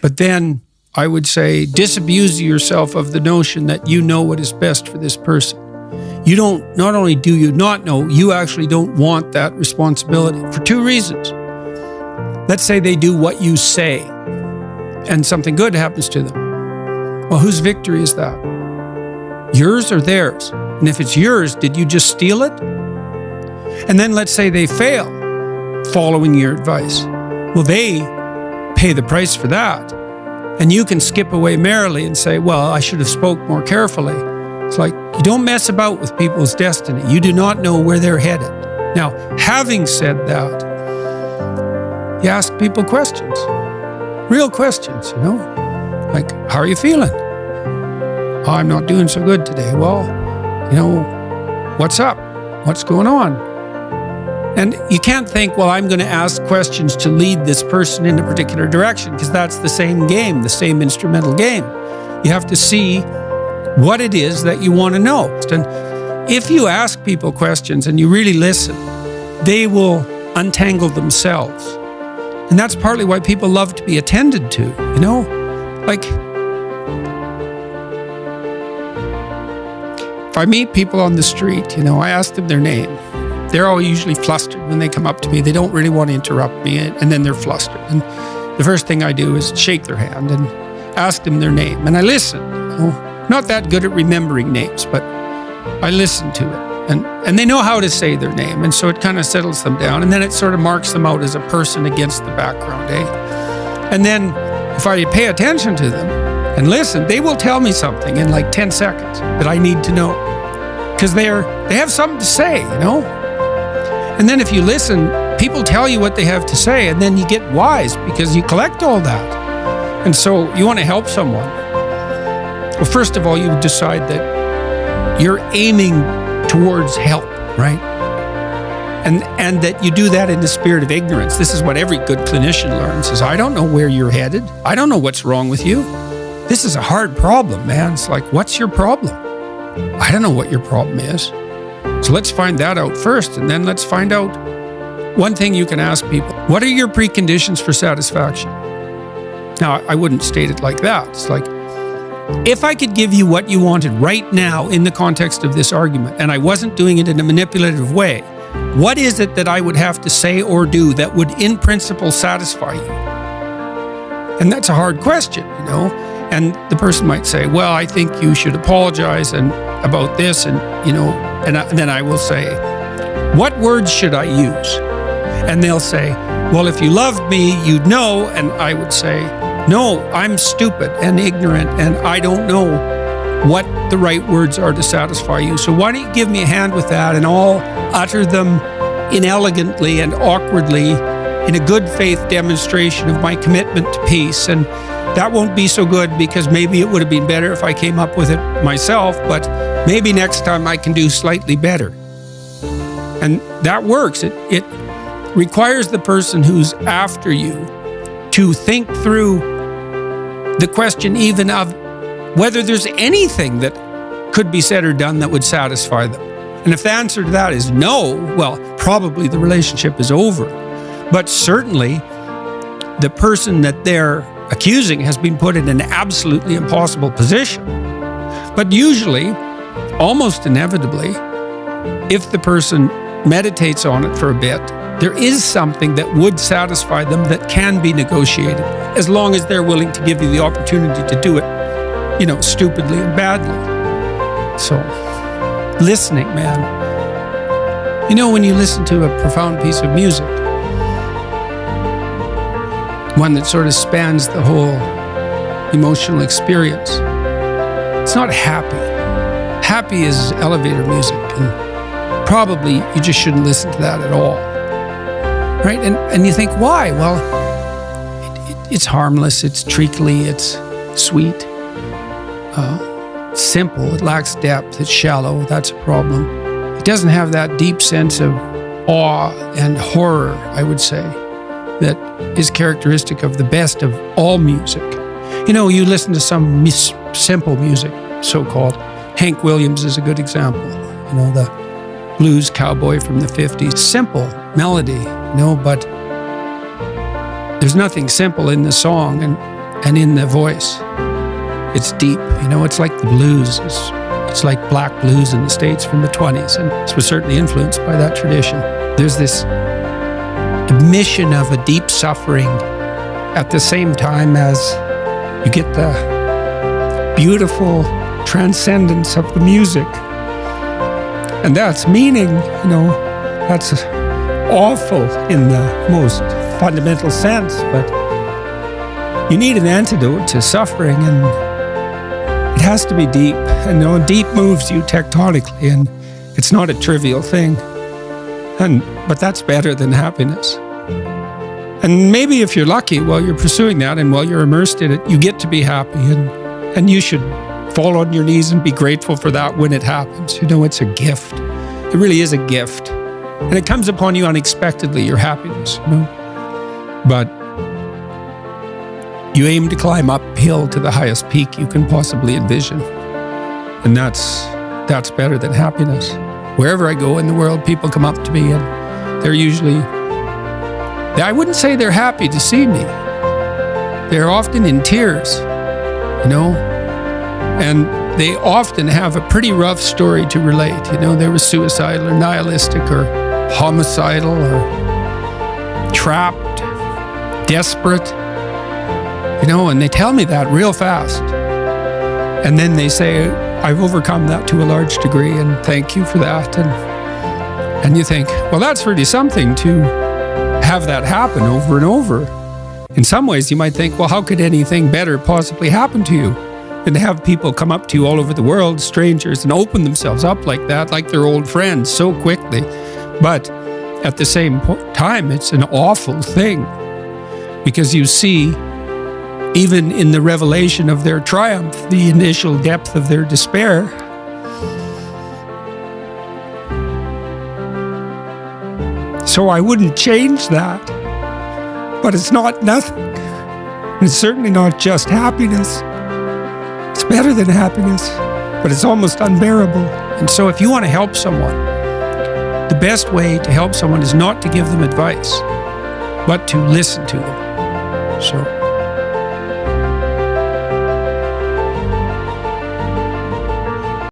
But then I would say disabuse yourself of the notion that you know what is best for this person. You don't, not only do you not know, you actually don't want that responsibility for two reasons. Let's say they do what you say and something good happens to them. Well, whose victory is that? Yours or theirs? And if it's yours, did you just steal it? And then let's say they fail following your advice. Well, they pay the price for that. And you can skip away merrily and say, well, I should have spoke more carefully. It's like, you don't mess about with people's destiny. You do not know where they're headed. Now, having said that, you ask people questions, real questions, you know, like, how are you feeling? Oh, I'm not doing so good today. Well, you know, what's up? What's going on? And you can't think, well, I'm going to ask questions to lead this person in a particular direction, because that's the same game, the same instrumental game. You have to see what it is that you want to know. And if you ask people questions and you really listen, they will untangle themselves. And that's partly why people love to be attended to, you know? Like, if I meet people on the street, you know, I ask them their name. They're all usually flustered when they come up to me. They don't really want to interrupt me, and then they're flustered. And the first thing I do is shake their hand and ask them their name. And I listen, you know? Not that good at remembering names, but I listen to it. And they know how to say their name, and so it kind of settles them down, and then it sort of marks them out as a person against the background, eh? And then if I pay attention to them and listen, they will tell me something in like 10 seconds that I need to know, because they have something to say, you know? And then if you listen, people tell you what they have to say, and then you get wise because you collect all that. And so you want to help someone. Well, first of all, you decide that you're aiming towards help, right? And that you do that in the spirit of ignorance. This is what every good clinician learns, is I don't know where you're headed. I don't know what's wrong with you. This is a hard problem, man. It's like, what's your problem? I don't know what your problem is. So let's find that out first, and then let's find out one thing you can ask people. What are your preconditions for satisfaction? Now, I wouldn't state it like that. It's like, if I could give you what you wanted right now in the context of this argument, and I wasn't doing it in a manipulative way, what is it that I would have to say or do that would in principle satisfy you? And that's a hard question, you know? And the person might say, well, I think you should apologize about this, and, you know, and then I will say, what words should I use? And they'll say, well, if you loved me, you'd know. And I would say, no, I'm stupid and ignorant, and I don't know what the right words are to satisfy you. So why don't you give me a hand with that, and I'll utter them inelegantly and awkwardly in a good faith demonstration of my commitment to peace. And that won't be so good, because maybe it would have been better if I came up with it myself, but maybe next time I can do slightly better. And that works. It requires the person who's after you to think through the question even of whether there's anything that could be said or done that would satisfy them. And if the answer to that is no, well, probably the relationship is over. But certainly the person that they're accusing has been put in an absolutely impossible position. But usually, almost inevitably, if the person meditates on it for a bit, there is something that would satisfy them that can be negotiated, as long as they're willing to give you the opportunity to do it, you know, stupidly and badly. So, listening, man. You know, when you listen to a profound piece of music, one that sort of spans the whole emotional experience, it's not happy. Happy is elevator music, and probably you just shouldn't listen to that at all. Right? And you think, why? Well, it's harmless, it's treacly, it's sweet, simple, it lacks depth, it's shallow, that's a problem. It doesn't have that deep sense of awe and horror, I would say, that is characteristic of the best of all music. You know, you listen to some simple music, so-called. Hank Williams is a good example. You know, the blues cowboy from the 50s. Simple melody, you know, but there's nothing simple in the song. and in the voice. It's deep, it's like the blues. It's like black blues in the States from the 20s, and it was certainly influenced by that tradition. There's this admission of a deep suffering at the same time as you get the beautiful transcendence of the music. And that's meaning, that's awful in the most fundamental sense, but you need an antidote to suffering, and it has to be deep. And deep moves you tectonically, and it's not a trivial thing. But that's better than happiness. And maybe if you're lucky while you're pursuing that and while you're immersed in it, you get to be happy, and you should fall on your knees and be grateful for that when it happens. It's a gift. It really is a gift. And it comes upon you unexpectedly, your happiness, But you aim to climb uphill to the highest peak you can possibly envision. And that's better than happiness. Wherever I go in the world, people come up to me and they're usually, I wouldn't say they're happy to see me. They're often in tears, and they often have a pretty rough story to relate. They were suicidal or nihilistic or homicidal or trapped, desperate, and they tell me that real fast. And then they say, I've overcome that to a large degree, and thank you for that. And you think, well, that's really something to have that happen over and over. In some ways, you might think, well, how could anything better possibly happen to you than to have people come up to you all over the world, strangers, and open themselves up like that, like they're old friends so quickly. But at the same time, it's an awful thing, because you see, even in the revelation of their triumph, the initial depth of their despair. So I wouldn't change that. But it's not nothing. It's certainly not just happiness. It's better than happiness, but it's almost unbearable. And so if you want to help someone, the best way to help someone is not to give them advice, but to listen to them. So